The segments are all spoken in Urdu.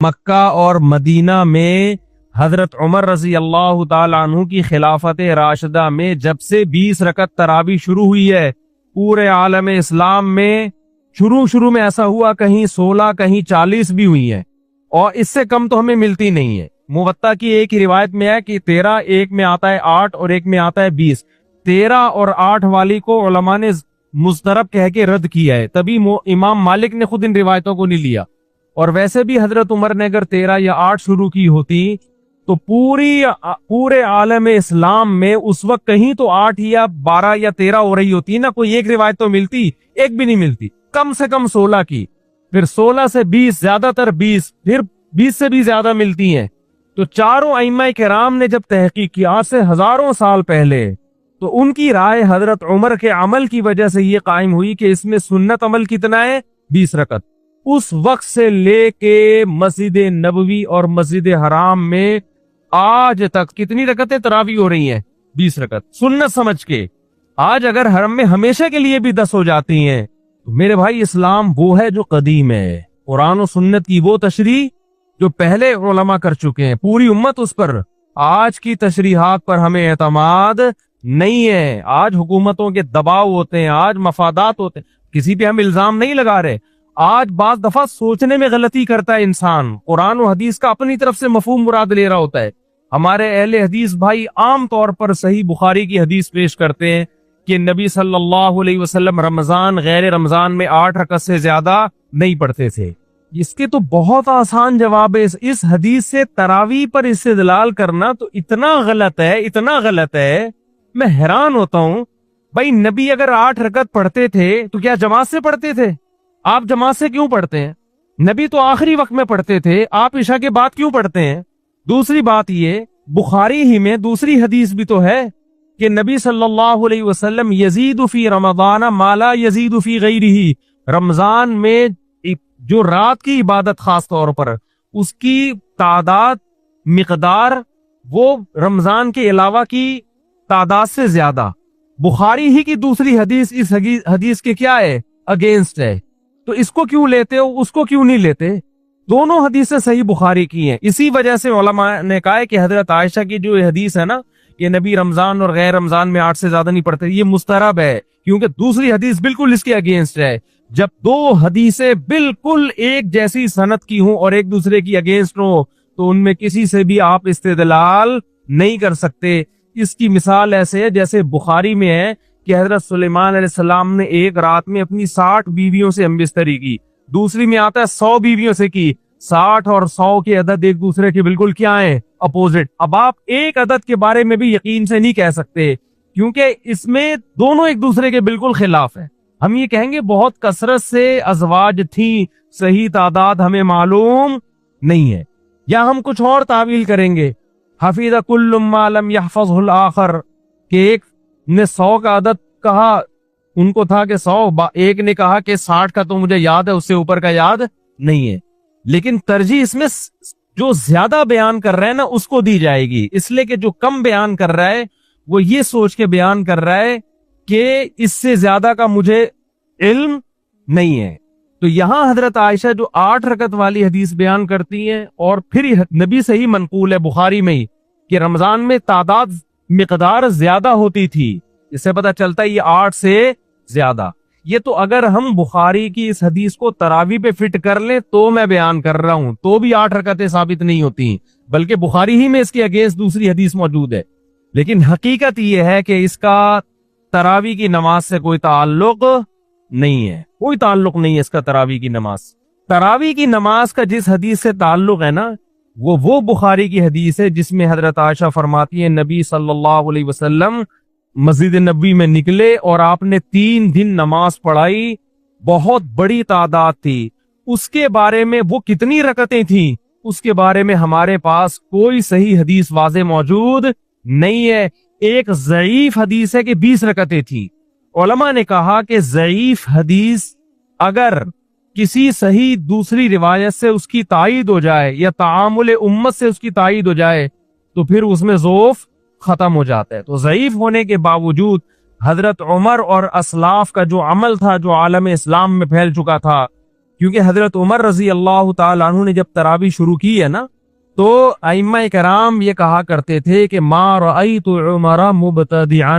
مکہ اور مدینہ میں حضرت عمر رضی اللہ تعالیٰ عنہ کی خلافت راشدہ میں جب سے 20 رکعت تراویح شروع ہوئی ہے، پورے عالم اسلام میں شروع میں ایسا ہوا کہیں 16 کہیں 40 بھی ہوئی ہے، اور اس سے کم تو ہمیں ملتی نہیں ہے۔ موطا کی ایک ہی روایت میں ہے کہ 13، ایک میں آتا ہے 8 اور ایک میں آتا ہے 20۔ 13 اور 8 والی کو علماء نے مسترب کہہ کے رد کیا ہے، تبھی امام مالک نے خود ان روایتوں کو نہیں لیا۔ اور ویسے بھی حضرت عمر نے اگر 13 یا 8 شروع کی ہوتی تو پورے عالم اسلام میں اس وقت کہیں تو 8 یا 12 یا 13 ہو رہی ہوتی نا، کوئی ایک روایت تو ملتی، ایک بھی نہیں ملتی، کم سے کم 16 کی، پھر 16 سے 20، زیادہ تر 20، پھر 20 سے بھی زیادہ ملتی ہیں۔ تو چاروں ائمہ کرام نے جب تحقیق کی آج سے ہزاروں سال پہلے، تو ان کی رائے حضرت عمر کے عمل کی وجہ سے یہ قائم ہوئی کہ اس میں سنت عمل کتنا ہے؟ 20 رکعت۔ اس وقت سے لے کے مسجد نبوی اور مسجد حرام میں آج تک کتنی رکعتیں تراویح ہو رہی ہیں؟ 20 رکعت، سنت سمجھ کے۔ آج اگر حرم میں ہمیشہ کے لیے بھی 10 ہو جاتی ہیں تو میرے بھائی اسلام وہ ہے جو قدیم ہے، قرآن و سنت کی وہ تشریح جو پہلے علماء کر چکے ہیں، پوری امت اس پر۔ آج کی تشریحات پر ہمیں اعتماد نہیں ہے، آج حکومتوں کے دباؤ ہوتے ہیں، آج مفادات ہوتے ہیں، کسی پہ ہم الزام نہیں لگا رہے۔ آج بعض دفعہ سوچنے میں غلطی کرتا ہے انسان، قرآن و حدیث کا اپنی طرف سے مفہوم مراد لے رہا ہوتا ہے۔ ہمارے اہل حدیث بھائی عام طور پر صحیح بخاری کی حدیث پیش کرتے ہیں کہ نبی صلی اللہ علیہ وسلم رمضان غیر رمضان میں 8 رکعت سے زیادہ نہیں پڑھتے تھے۔ اس کے تو بہت آسان جواب ہے، اس حدیث سے تراویح پر استدلال کرنا تو اتنا غلط ہے، میں حیران ہوتا ہوں۔ بھائی نبی اگر 8 رکعت پڑھتے تھے تو کیا جماعت سے پڑھتے تھے؟ آپ جماعت سے کیوں پڑھتے ہیں؟ نبی تو آخری وقت میں پڑھتے تھے، آپ عشاء کے بعد کیوں پڑھتے ہیں؟ دوسری بات یہ، بخاری ہی میں دوسری حدیث بھی تو ہے کہ نبی صلی اللہ علیہ وسلم یزید فی رمضان ما لا یزید فی غیرہ، رمضان میں جو رات کی عبادت خاص طور پر اس کی تعداد مقدار وہ رمضان کے علاوہ کی تعداد سے زیادہ۔ بخاری ہی کی دوسری حدیث اس حدیث کے کیا ہے؟ اگینسٹ ہے۔ تو اس کو کیوں لیتے ہو، اس کو کیوں نہیں لیتے؟ دونوں حدیثیں صحیح بخاری کی ہیں۔ اسی وجہ سے علماء نے کہا ہے کہ حضرت عائشہ کی جو حدیث ہے نا کہ نبی رمضان اور غیر رمضان میں 8 سے زیادہ نہیں پڑھتے، یہ مسترب ہے، کیونکہ دوسری حدیث بالکل اس کے اگینسٹ ہے۔ جب دو حدیثیں بالکل ایک جیسی سند کی ہوں اور ایک دوسرے کی اگینسٹ ہوں تو ان میں کسی سے بھی آپ استدلال نہیں کر سکتے۔ اس کی مثال ایسے ہے جیسے بخاری میں ہے کہ حضرت سلیمان علیہ السلام نے ایک رات میں اپنی 60 بیویوں سے ہمبستری کی، دوسری میں آتا ہے 100 بیویوں سے کی۔ 60 اور 100 کے عدد ایک دوسرے کے بالکل کیا ہیں؟ اپوزٹ۔ اب آپ ایک عدد کے بارے میں بھی یقین سے نہیں کہہ سکتے کیونکہ اس میں دونوں ایک دوسرے کے بالکل خلاف ہیں۔ ہم یہ کہیں گے بہت کثرت سے ازواج تھیں، صحیح تعداد ہمیں معلوم نہیں ہے، یا ہم کچھ اور تعویل کریں گے، حفظ کل ما لم یحفظہ الآخر، کہ ایک نے 100 کا عدد کہا، ان کو تھا کہ 100، ایک نے کہا کہ 60 کا تو مجھے یاد ہے، اس سے اوپر کا یاد نہیں ہے۔ لیکن ترجیح اس میں جو زیادہ بیان کر رہا ہے نا اس کو دی جائے گی، اس لیے کہ جو کم بیان کر رہا ہے وہ یہ سوچ کے بیان کر رہا ہے کہ اس سے زیادہ کا مجھے علم نہیں ہے۔ تو یہاں حضرت عائشہ جو 8 رکعت والی حدیث بیان کرتی ہیں، اور پھر نبی سے ہی منقول ہے بخاری میں ہی کہ رمضان میں تعداد مقدار زیادہ ہوتی تھی، اس سے پتہ چلتا ہے یہ 8 سے زیادہ۔ یہ تو اگر ہم بخاری کی اس حدیث کو تراویح پہ فٹ کر لیں تو میں بیان کر رہا ہوں، تو بھی 8 رکعتیں ثابت نہیں ہوتی، بلکہ بخاری ہی میں اس کے اگینسٹ دوسری حدیث موجود ہے۔ لیکن حقیقت یہ ہے کہ اس کا تراویح کی نماز سے کوئی تعلق نہیں ہے، کوئی تعلق نہیں ہے اس کا تراویح کی نماز۔ تراویح کی نماز کا جس حدیث سے تعلق ہے نا وہ بخاری کی حدیث ہے جس میں حضرت عائشہ فرماتی ہیں نبی صلی اللہ علیہ وسلم مسجد نبوی میں نکلے اور آپ نے 3 دن نماز پڑھائی، بہت بڑی تعداد تھی۔ اس کے بارے میں وہ کتنی رکعتیں تھیں اس کے بارے میں ہمارے پاس کوئی صحیح حدیث واضح موجود نہیں ہے۔ ایک ضعیف حدیث ہے کہ 20 رکعتیں تھی۔ علماء نے کہا کہ ضعیف حدیث اگر کسی صحیح دوسری روایت سے اس کی تائید ہو جائے یا تعامل امت سے اس کی تائید ہو جائے تو پھر اس میں ضعف ختم ہو جاتا ہے۔ تو ضعیف ہونے کے باوجود حضرت عمر اور اسلاف کا جو عمل تھا جو عالم اسلام میں پھیل چکا تھا کیونکہ حضرت عمر رضی اللہ تعالیٰ عنہ نے جب تراویح شروع کی ہے نا تو ائمہ کرام یہ کہا کرتے تھے کہ ما رأیت عمر مبتدعا،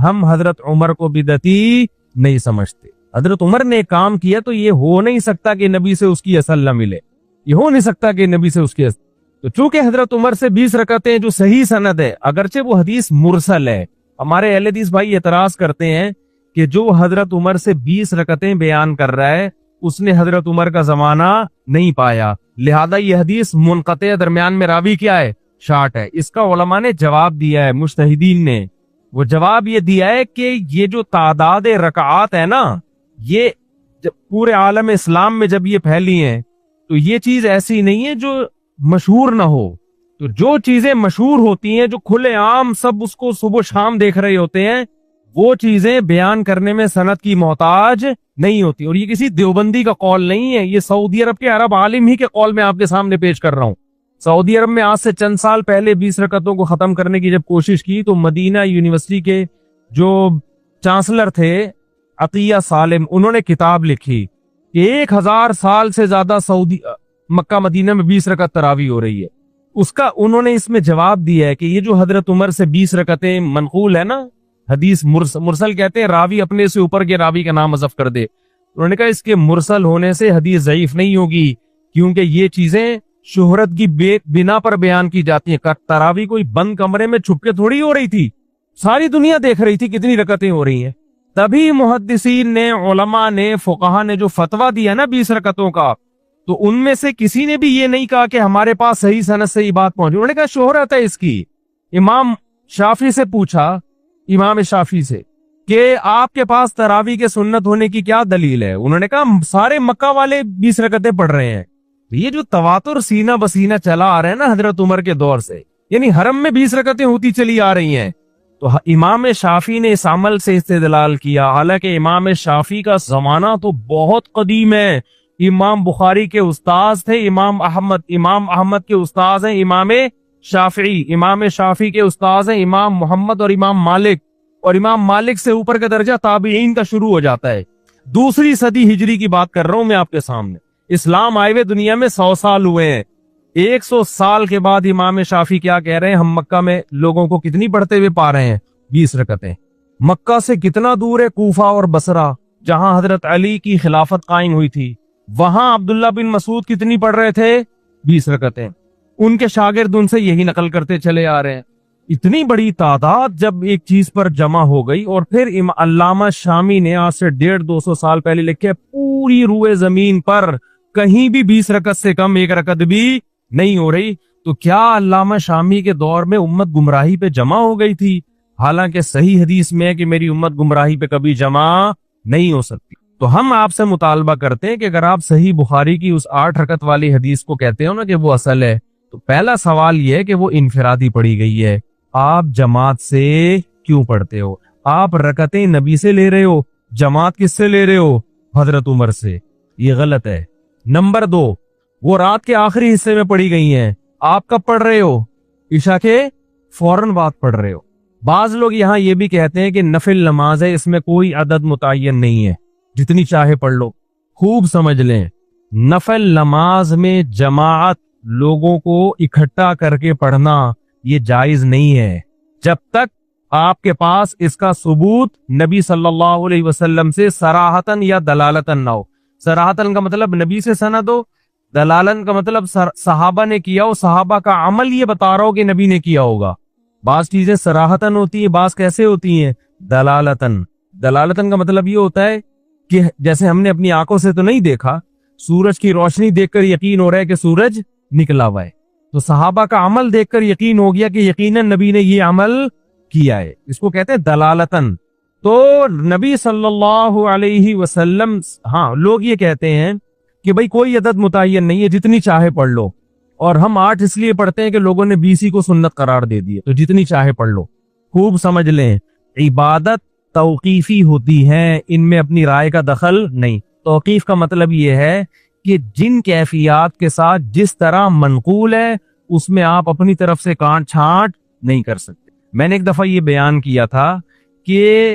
ہم حضرت عمر کو بدعتی نہیں سمجھتے. حضرت عمر نے کام کیا تو یہ ہو نہیں سکتا کہ نبی سے اس کی اصل نہ ملے، یہ ہو نہیں سکتا کہ نبی سے اس کی اصل. تو چونکہ حضرت عمر سے 20 رکعتیں جو صحیح سند ہے، اگرچہ وہ حدیث مرسل ہے، ہمارے اہل حدیث بھائی اعتراض کرتے ہیں کہ جو حضرت عمر سے 20 رکعتیں بیان کر رہا ہے اس نے حضرت عمر کا زمانہ نہیں پایا، لہذا یہ حدیث منقطع، درمیان میں راوی کیا ہے؟ شارٹ ہے. اس کا علماء نے جواب دیا ہے، مجتہدین نے وہ جواب یہ دیا ہے کہ یہ جو تعداد رکعات ہے نا، یہ جب پورے عالم اسلام میں جب یہ پھیلی ہیں تو یہ چیز ایسی نہیں ہے جو مشہور نہ ہو. تو جو چیزیں مشہور ہوتی ہیں، جو کھلے عام سب اس کو صبح شام دیکھ رہے ہوتے ہیں، وہ چیزیں بیان کرنے میں سند کی محتاج نہیں ہوتی. اور یہ کسی دیوبندی کا قول نہیں ہے، یہ سعودی عرب کے عرب عالم ہی کے قول میں آپ کے سامنے پیش کر رہا ہوں. سعودی عرب میں آج سے چند سال پہلے 20 رکعتوں کو ختم کرنے کی جب کوشش کی تو مدینہ یونیورسٹی کے جو چانسلر تھے عطیہ سالم، انہوں نے کتاب لکھی کہ 1000 سال سے زیادہ سعودی مکہ مدینہ میں 20 رکعت تراویح ہو رہی ہے. اس کا انہوں نے اس میں جواب دیا ہے کہ یہ جو حضرت عمر سے 20 رکعتیں منقول ہے نا، حدیث مرسل کہتے ہیں راوی اپنے سے اوپر کے راوی کا نام حذف کر دے. انہوں نے کہا اس کے مرسل ہونے سے حدیث ضعیف نہیں ہوگی، کیونکہ یہ چیزیں شہرت کی بنا پر بیان کی جاتی ہیں. تراویح کوئی بند کمرے میں چھپ کے تھوڑی ہو رہی تھی، ساری دنیا دیکھ رہی تھی کتنی رکعتیں ہو رہی ہیں. تبھی محدثین نے، علماء نے، فقہا نے جو فتویٰ دیا نا 20 رکعتوں کا، تو ان میں سے کسی نے بھی یہ نہیں کہا کہ ہمارے پاس صحیح سند سے یہ بات پہنچی. انہوں نے کہا شہرت ہے اس کی. امام شافعی سے پوچھا، امام شافعی سے، کہ آپ کے پاس تراویح کے سنت ہونے کی کیا دلیل ہے؟ انہوں نے کہا سارے مکہ والے 20 رکعتیں پڑھ رہے ہیں. یہ جو تواتر سینہ بسینہ چلا آ رہا ہے نا حضرت عمر کے دور سے، یعنی حرم میں 20 رکعتیں ہوتی چلی آ رہی ہیں، تو امام شافعی نے اس عمل سے استدلال کیا. حالانکہ امام شافعی کا زمانہ تو بہت قدیم ہے. امام بخاری کے استاذ تھے امام احمد کے استاذ ہیں امام شافعی. امام شافعی کے استاذ ہیں امام محمد اور امام مالک، اور امام مالک سے اوپر کا درجہ تابعین کا شروع ہو جاتا ہے. 2 صدی ہجری کی بات کر رہا ہوں میں آپ کے سامنے. اسلام آئے ہوئے دنیا میں 100 سال ہوئے ہیں. 100 سال کے بعد امام شافعی کیا کہہ رہے ہیں؟ ہم مکہ میں لوگوں کو کتنی پڑھتے ہوئے پا رہے ہیں؟ 20 رکعتیں. مکہ سے کتنا دور ہے کوفہ اور بصرہ، جہاں حضرت علی کی خلافت قائم ہوئی تھی، وہاں عبداللہ بن مسعود کتنی پڑھ رہے تھے؟ 20 رکعتیں. ان کے شاگرد ان سے یہی نقل کرتے چلے آ رہے ہیں. اتنی بڑی تعداد جب ایک چیز پر جمع ہو گئی، اور پھر علامہ شامی نے آج سے 150-200 سال پہلے لکھے پوری روئے زمین پر کہیں بھی 20 رکعت سے کم 1 رکعت بھی نہیں ہو رہی، تو کیا علامہ شامی کے دور میں امت گمراہی پہ جمع ہو گئی تھی؟ حالانکہ صحیح حدیث میں ہے کہ میری امت گمراہی پہ کبھی جمع نہیں ہو سکتی. تو ہم آپ سے مطالبہ کرتے ہیں کہ اگر آپ صحیح بخاری کی اس 8 رکعت والی حدیث کو کہتے ہو نا کہ وہ اصل ہے، تو پہلا سوال یہ ہے کہ وہ انفرادی پڑھی گئی ہے. آپ جماعت سے کیوں پڑھتے ہو؟ آپ رکعتیں نبی سے لے رہے ہو، جماعت کس سے لے رہے ہو؟ حضرت عمر سے. یہ غلط ہے. نمبر 2، وہ رات کے آخری حصے میں پڑھی گئی ہیں، آپ کب پڑھ رہے ہو؟ عشاء کے فوراً بعد پڑھ رہے ہو. بعض لوگ یہاں یہ بھی کہتے ہیں کہ نفل نماز ہے، اس میں کوئی عدد متعین نہیں ہے، جتنی چاہے پڑھ لو. خوب سمجھ لیں، نفل نماز میں جماعت، لوگوں کو اکٹھا کر کے پڑھنا یہ جائز نہیں ہے جب تک آپ کے پاس اس کا ثبوت نبی صلی اللہ علیہ وسلم سے صراحتاً یا دلالتاً نہ ہو. صراحتاً کا مطلب نبی سے سند ہو، دلالن کا مطلب صحابہ نے کیا ہو، صحابہ کا عمل یہ بتا رہا ہو کہ نبی نے کیا ہوگا. بعض چیزیں صراحتاً ہوتی ہیں، بعض کیسے ہوتی ہیں؟ دلالتاً. دلالتاً کا مطلب یہ ہوتا ہے کہ جیسے ہم نے اپنی آنکھوں سے تو نہیں دیکھا، سورج کی روشنی دیکھ کر یقین ہو رہا ہے کہ سورج نکلا ہوا ہے، تو صحابہ کا عمل دیکھ کر یقین ہو گیا کہ یقیناً نبی نے یہ عمل کیا ہے. اس کو کہتے ہیں دلالتاً. تو نبی صلی اللہ علیہ وسلم، ہاں لوگ یہ کہتے ہیں کہ بھئی کوئی عدد متعین نہیں ہے، جتنی چاہے پڑھ لو، اور ہم 8 اس لیے پڑھتے ہیں کہ لوگوں نے 20 کو سنت قرار دے دی ہے، تو جتنی چاہے پڑھ لو. خوب سمجھ لیں، عبادت توقیفی ہوتی ہے، ان میں اپنی رائے کا دخل نہیں. توقیف کا مطلب یہ ہے کہ جن کیفیات کے ساتھ جس طرح منقول ہے اس میں آپ اپنی طرف سے کانٹ چھانٹ نہیں کر سکتے. میں نے ایک دفعہ یہ بیان کیا تھا کہ